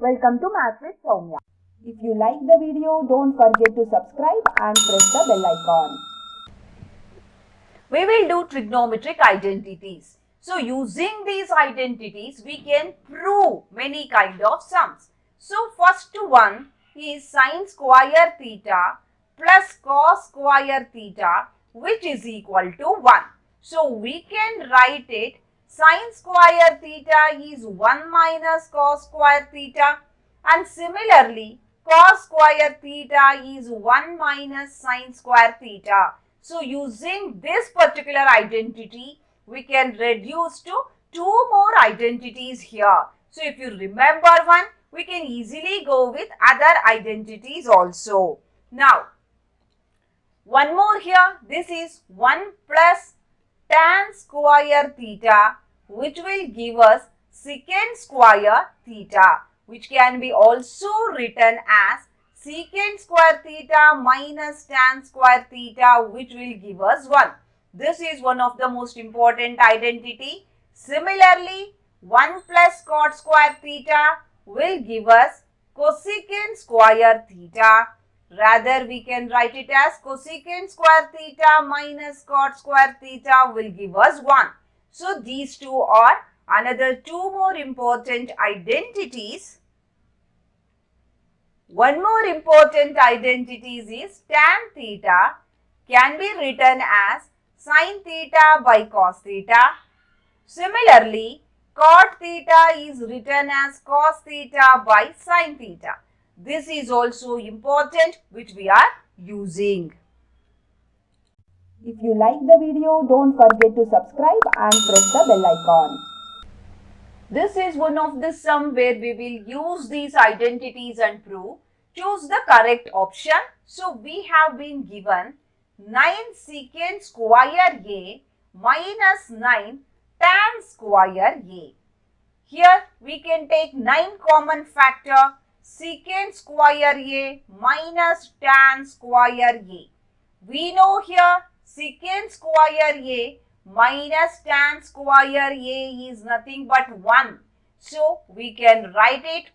Welcome to Maths with Sowmya. If you like the video, don't forget to subscribe and press the bell icon. We will do trigonometric identities. So using these identities, we can prove many kind of sums. So first one is sin square theta plus cos square theta, which is equal to 1. So we can write it sin square theta is 1 minus cos square theta, and similarly cos square theta is 1 minus sin square theta. So using this particular identity, we can reduce to two more identities here. So if you remember one, we can easily go with other identities also. Now, one more here. This is 1 plus tan square theta, which will give us secant square theta, which can be also written as secant square theta minus tan square theta, which will give us 1. This is one of the most important identity. Similarly, 1 plus cot square theta will give us cosecant square theta. Rather, we can write it as cosecant square theta minus cot square theta will give us 1. So, these two are another two more important identities. One more important identity is tan theta can be written as sin theta by cos theta. Similarly, cot theta is written as cos theta by sin theta. This is also important, which we are using. If you like the video, don't forget to subscribe and press the bell icon. This is one of the sum where we will use these identities and prove. Choose the correct option. So we have been given 9 secant square A minus 9 tan square A. Here we can take 9 common factor, secant square A minus tan square A. We know here secant square A minus tan square A is nothing but 1. So we can write it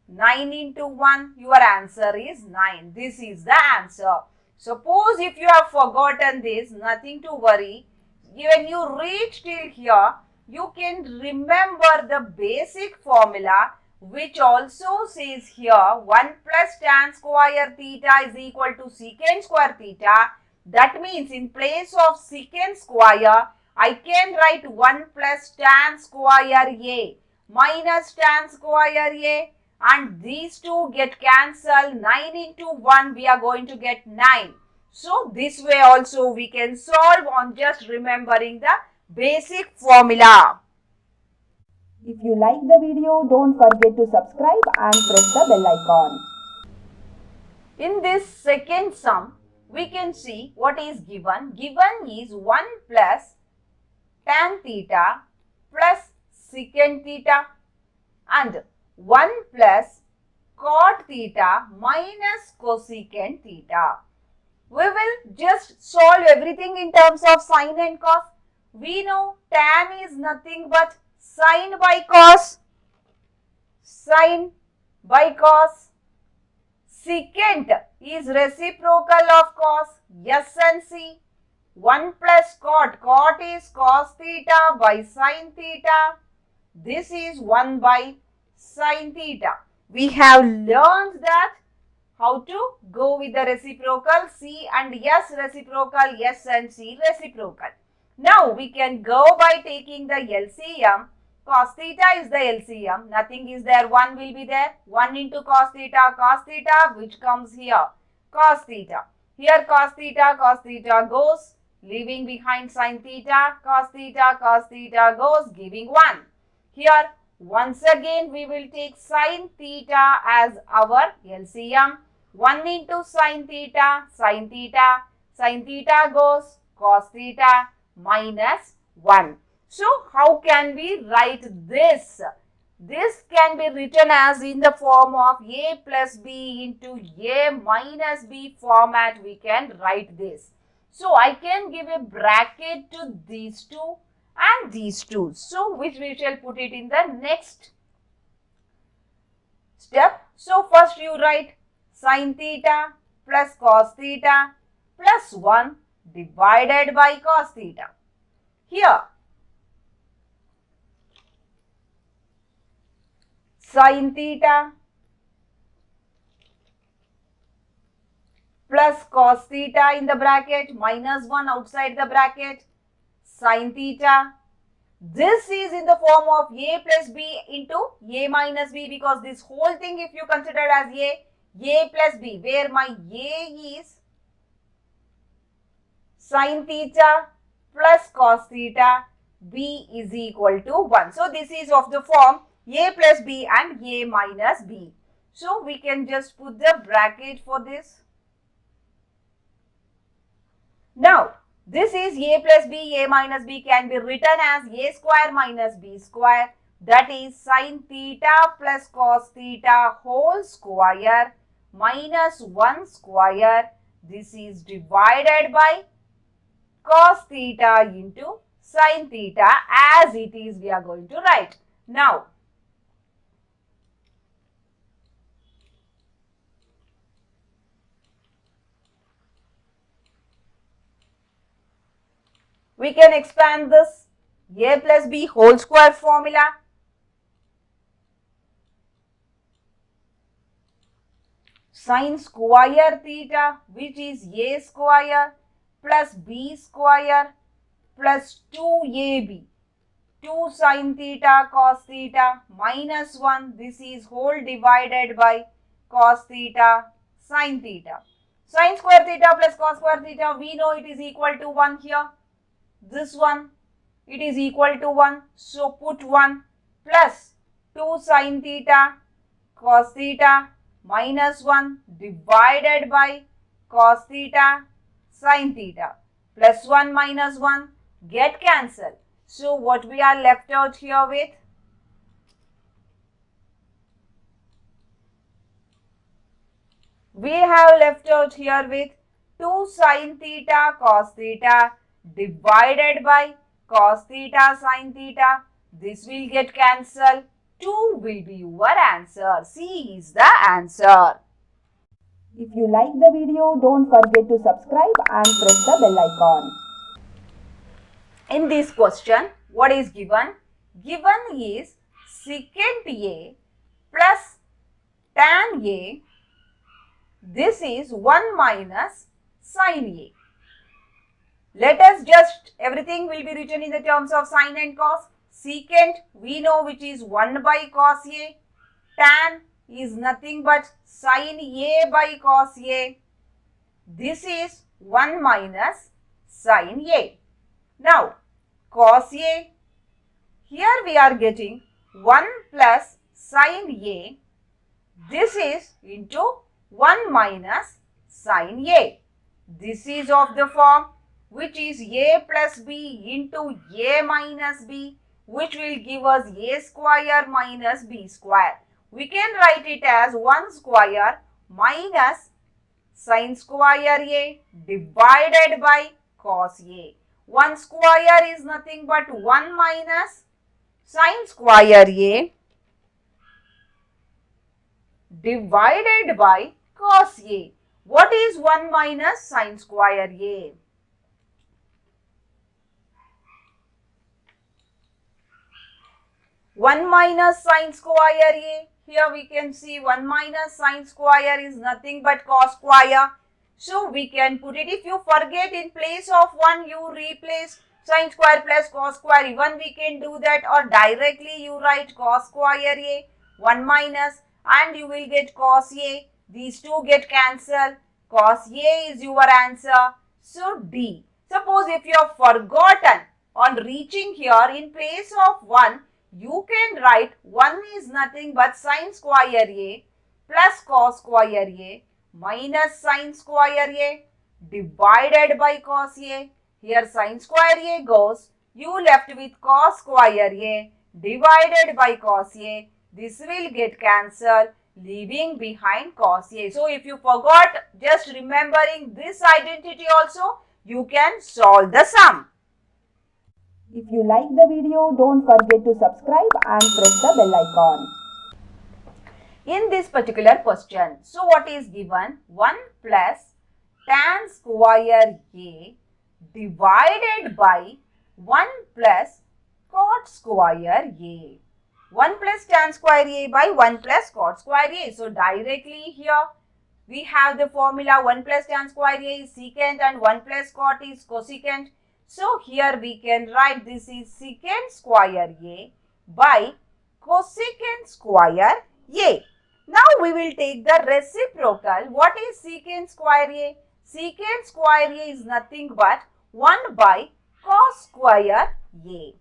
9 into 1. Your answer is 9. This is the answer. Suppose if you have forgotten this, nothing to worry. When you reach till here, you can remember the basic formula, which also says here 1 plus tan square theta is equal to secant square theta. That means in place of secant square, I can write 1 plus tan square A minus tan square A, and these two get cancelled. 9 into 1, we are going to get 9. So this way also we can solve on just remembering the basic formula. If you like the video, don't forget to subscribe and press the bell icon. In this second sum, we can see what is given. Given is 1 plus tan theta plus secant theta and 1 plus cot theta minus cosecant theta. We will just solve everything in terms of sin and cos. We know tan is nothing but sin by cos. Sin by cos. Secant is reciprocal of cos. Yes and C. 1 plus cot. Cot is cos theta by sin theta. This is 1 by sin theta. We have learned that how to go with the reciprocal, C and S reciprocal, S and C reciprocal. Now we can go by taking the LCM. Cos theta is the LCM. Nothing is there. 1 will be there. 1 into cos theta, which comes here. Cos theta. Here cos theta goes, leaving behind sin theta. Cos theta goes, giving 1. Here once again we will take sin theta as our LCM. 1 into sin theta goes, cos theta minus 1. So how can we write this? This can be written as in the form of A plus B into A minus B format. We can write this. So I can give a bracket to these two and these two. So which we shall put it in the next step. So first you write sin theta plus cos theta plus 1 divided by cos theta. Here sin theta plus cos theta in the bracket minus 1 outside the bracket sin theta. This is in the form of a plus b into a minus b, because this whole thing if you consider as a plus b, where my a is sin theta plus cos theta, b is equal to 1. So this is of the form a plus b and a minus b. So we can just put the bracket for this. Now this is a plus b, a minus b can be written as a square minus b square, that is sin theta plus cos theta whole square minus 1 square. This is divided by cos theta into sin theta, as it is we are going to write. Now we can expand this a plus b whole square formula. Sin square theta, which is a square plus b square plus 2ab, 2 sin theta cos theta minus 1, this is whole divided by cos theta sin theta. Sin square theta plus cos square theta, we know it is equal to 1 here. This one, it is equal to 1. So put 1 plus 2 sin theta cos theta minus 1 divided by cos theta sin theta, plus 1 minus 1 get cancelled. So what we are left out here with? We have left out here with 2 sin theta cos theta divided by cos theta sin theta. This will get cancelled. 2 will be your answer. C is the answer. If you like the video, don't forget to subscribe and press the bell icon. In this question, what is given? Given is secant A plus tan A. This is 1 minus sin A. Let us just, everything will be written in the terms of sin and cos. Secant we know which is 1 by cos A. Tan is nothing but sin A by cos A. This is 1 minus sin A. Now cos A, here we are getting 1 plus sin A. This is into 1 minus sin A. This is of the form which is a plus b into a minus b, which will give us a square minus b square. We can write it as 1 square minus sin square A divided by cos A. 1 square is nothing but 1 minus sin square A divided by cos A. What is 1 minus sin square A? One minus sin square A. Here we can see 1 minus sin square is nothing but cos square. So we can put it, if you forget, in place of 1 you replace sin square plus cos square. Even we can do that, or directly you write cos square A 1 minus and you will get cos A. These two get cancelled. Cos A is your answer. So D. Suppose if you have forgotten on reaching here, in place of 1 you can write 1 is nothing but sin square A plus cos square A minus sin square A divided by cos A. Here sin square A goes, you left with cos square A divided by cos A. This will get cancelled, leaving behind cos A. So if you forgot, just remembering this identity also, you can solve the sum. If you like the video, don't forget to subscribe and press the bell icon. in this particular question. So what is given? 1 plus tan square A divided by 1 plus cot square A. 1 plus tan square A by 1 plus cot square A. So directly here we have the formula 1 plus tan square A is secant and 1 plus cot is cosecant. So here we can write this is secant square A by cosecant square A. Now we will take the reciprocal. What is secant square A? Secant square A is nothing but 1 by cos square A.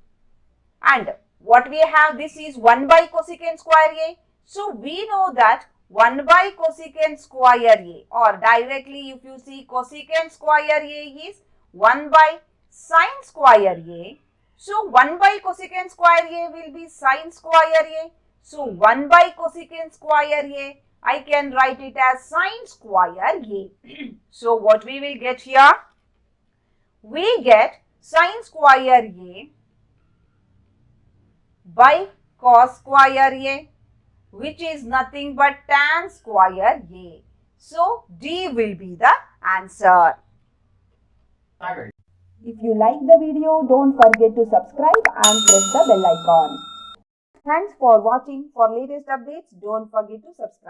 And what we have, this is 1 by cosecant square A. So we know that 1 by cosecant square A, or directly if you see cosecant square A is 1 by sin square A. So 1 by cosecant square A will be sin square A. So 1 by cosecant square A, I can write it as sin square A. So what we will get here? We get sin square A by cos square A, which is nothing but tan square A. So D will be the answer. If you like the video, don't forget to subscribe and press the bell icon. Thanks for watching. For latest updates, don't forget to subscribe.